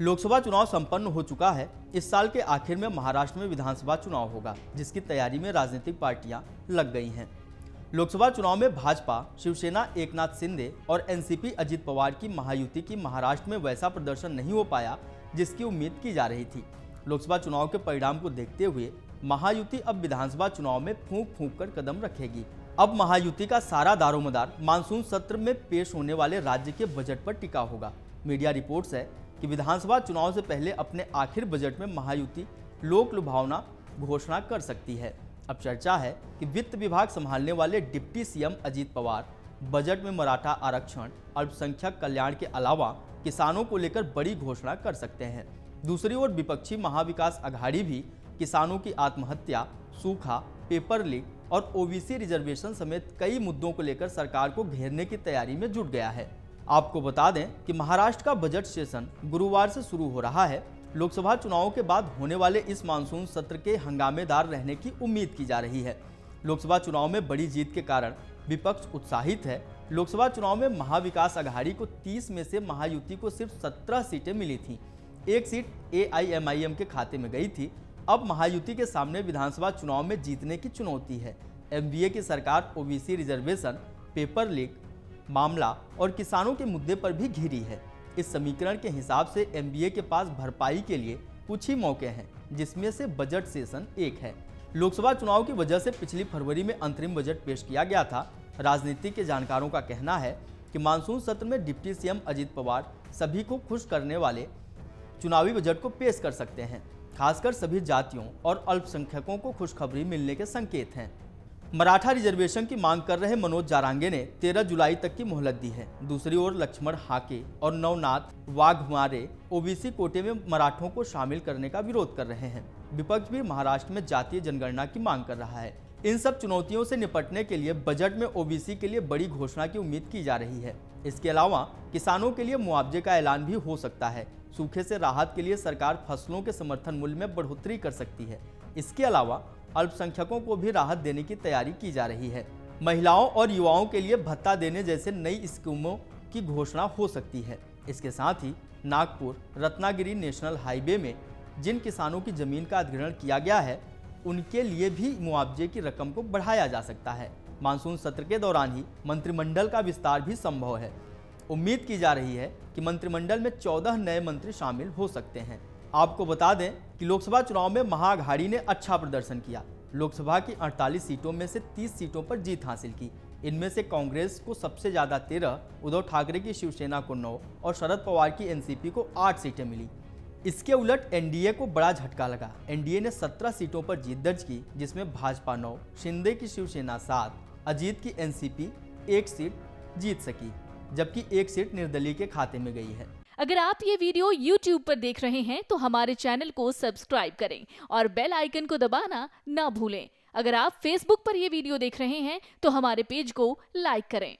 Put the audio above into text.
लोकसभा चुनाव संपन्न हो चुका है। इस साल के आखिर में महाराष्ट्र में विधानसभा चुनाव होगा, जिसकी तैयारी में राजनीतिक पार्टियां लग गई हैं। लोकसभा चुनाव में भाजपा, शिवसेना एकनाथ शिंदे और एनसीपी अजित पवार की महायुति की महाराष्ट्र में वैसा प्रदर्शन नहीं हो पाया जिसकी उम्मीद की जा रही थी। लोकसभा चुनाव के परिणाम को देखते हुए महायुति अब विधानसभा चुनाव में फूंक फूंक कर कदम रखेगी। अब महायुति का सारा दारोमदार मानसून सत्र में पेश होने वाले राज्य के बजट पर टिका होगा। मीडिया रिपोर्ट्स है कि विधानसभा चुनाव से पहले अपने आखिर बजट में महायुति लोक लुभावना घोषणा कर सकती है। अब चर्चा है कि वित्त विभाग संभालने वाले deputy CM Ajit Pawar budget में मराठा आरक्षण, अल्पसंख्यक कल्याण के अलावा किसानों को लेकर बड़ी घोषणा कर सकते हैं। दूसरी ओर विपक्षी महाविकास अघाड़ी भी किसानों की आत्महत्या, सूखा, पेपर लीक और ओबीसी रिजर्वेशन समेत कई मुद्दों को लेकर सरकार को घेरने की तैयारी में जुट गया है। आपको बता दें कि महाराष्ट्र का बजट सेशन गुरुवार से शुरू हो रहा है। लोकसभा चुनावों के बाद होने वाले इस मानसून सत्र के हंगामेदार रहने की उम्मीद की जा रही है। लोकसभा चुनाव में बड़ी जीत के कारण विपक्ष उत्साहित है। लोकसभा चुनाव में महाविकास अघाड़ी को 30 में से महायुति को सिर्फ 17 सीटें मिली थीं। एक सीट एआईएमआईएम के खाते में गई थी। अब महायुति के सामने विधानसभा चुनाव में जीतने की चुनौती है। एनडीए की सरकार ओबीसी रिजर्वेशन, पेपर लीक मामला और किसानों के मुद्दे पर भी घिरी है। इस समीकरण के हिसाब से एनडीए के पास भरपाई के लिए कुछ ही मौके हैं, जिसमें से बजट सेशन एक है। लोकसभा चुनाव की वजह से पिछली फरवरी में अंतरिम बजट पेश किया गया था। राजनीति के जानकारों का कहना है कि मानसून सत्र में डिप्टी सीएम अजित पवार सभी को खुश करने वाले चुनावी बजट को पेश कर सकते हैं। खासकर सभी जातियों और अल्पसंख्यकों को खुशखबरी मिलने के संकेत हैं। मराठा रिजर्वेशन की मांग कर रहे मनोज जारांगे ने 13 जुलाई तक की मोहलत दी है। दूसरी ओर लक्ष्मण हाके और नवनाथ वाघमारे ओबीसी कोटे में मराठों को शामिल करने का विरोध कर रहे हैं। विपक्ष भी महाराष्ट्र में जातीय जनगणना की मांग कर रहा है। इन सब चुनौतियों से निपटने के लिए बजट में ओबीसी के लिए बड़ी घोषणा की उम्मीद की जा रही है। इसके अलावा किसानों के लिए मुआवजे का ऐलान भी हो सकता है। सूखे से राहत के लिए सरकार फसलों के समर्थन मूल्य में बढ़ोतरी कर सकती है। इसके अलावा अल्पसंख्यकों को भी राहत देने की तैयारी की जा रही है। महिलाओं और युवाओं के लिए भत्ता देने जैसे नई स्कीमों की घोषणा हो सकती है। इसके साथ ही नागपुर रत्नागिरी नेशनल हाईवे में जिन किसानों की जमीन का अधिग्रहण किया गया है, उनके लिए भी मुआवजे की रकम को बढ़ाया जा सकता है। मानसून सत्र के दौरान ही मंत्रिमंडल का विस्तार भी संभव है। उम्मीद की जा रही है कि मंत्रिमंडल में 14 नए मंत्री शामिल हो सकते हैं। आपको बता दें कि लोकसभा चुनाव में महाअघाड़ी ने अच्छा प्रदर्शन किया। लोकसभा की 48 सीटों में से 30 सीटों पर जीत हासिल की। इनमें से कांग्रेस को सबसे ज्यादा 13, उद्धव ठाकरे की शिवसेना को 9 और शरद पवार की एनसीपी को 8 सीटें मिली। इसके उलट एनडीए को बड़ा झटका लगा। एनडीए ने 17 सीटों पर जीत दर्ज की, जिसमें भाजपा 9, शिंदे की शिवसेना 7, अजीत की एनसीपी 1 सीट जीत सकी, जबकि 1 सीट निर्दलीय के खाते में गई है। अगर आप ये वीडियो YouTube पर देख रहे हैं तो हमारे चैनल को सब्सक्राइब करें और बेल आइकन को दबाना ना भूलें। अगर आप Facebook पर ये वीडियो देख रहे हैं तो हमारे पेज को लाइक करें।